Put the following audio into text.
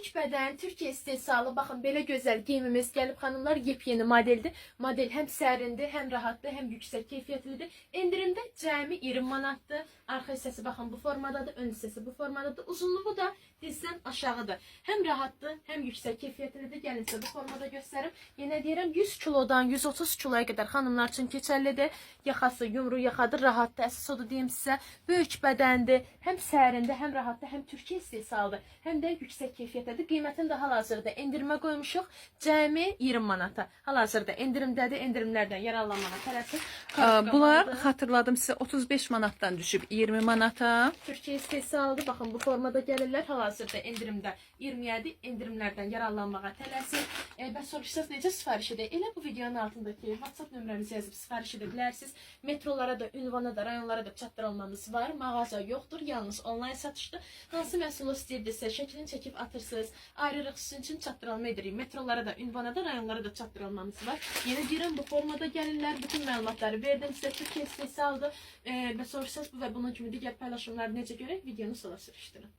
Böyük bədən Türkiyə istehsalı. Baxın, belə gözəl geyimimiz gəlib xanımlar, yepyeni modeldir. Model həm sərindir, həm rahatdır, həm yüksək keyfiyyətlidir. Endirimdə cəmi 20 manatdır. Arxa hissəsi baxın bu formadadır, ön hissəsi bu formadadır. Uzunluğu da dizdən aşağıdır. Həm rahatdır, həm yüksək keyfiyyətlidir. Gəlin sizə bu formada göstərim. Yenə deyirəm, 100 kilodan 130 kiloya qədər xanımlar üçün keçərlidir. Yaxası yumru yaxadır, rahatdır. Əsas odur deyim sizə, böyük bədəndir. Həm sərində, həm rahatdır, həm Türkiyə istehsalıdır. Həm də yüksək keyfiyyətlidir. Qiymətini də hal-hazırda endirimə qoymuşuq. Cəmi 20 manata. Hal-hazırda endirimdədir. Endirimlərdən yararlanmağa tələsin. Bunlar xatırladım sizə 35 manatdan düşüb 20 manata. Türkiyə istehsalıdır. Baxın bu formada gəlirlər. Hal-hazırda endirimdə 27 endirimlərdən yararlanmağa tələsin. Bəs soruşsanız necə sifariş edək? Elə bu videonun altındakı WhatsApp nömrəmizi yazıb sifariş edə bilərsiniz. Metrolara da, ünvana da, rayonlara da çatdırılmamız var. Mağaza yoxdur. Yalnız onlayn satışdır. Hansı məhsulu istəyirdirsə şəklini çəkib atırsınız. Ayrılıq sizin üçün çatdırılma edirik. Metrolara da, ünvana da, rayonlara da çatdırılmamız var. Yenə deyirəm, bu formada gəlirlər. Bütün məlumatları verdim sizə. Türkiyə istehsalıdır. Və soruşsanız bu və bunun kimi digər paylaşımları necə görək? Videonu sola sürüşdürün.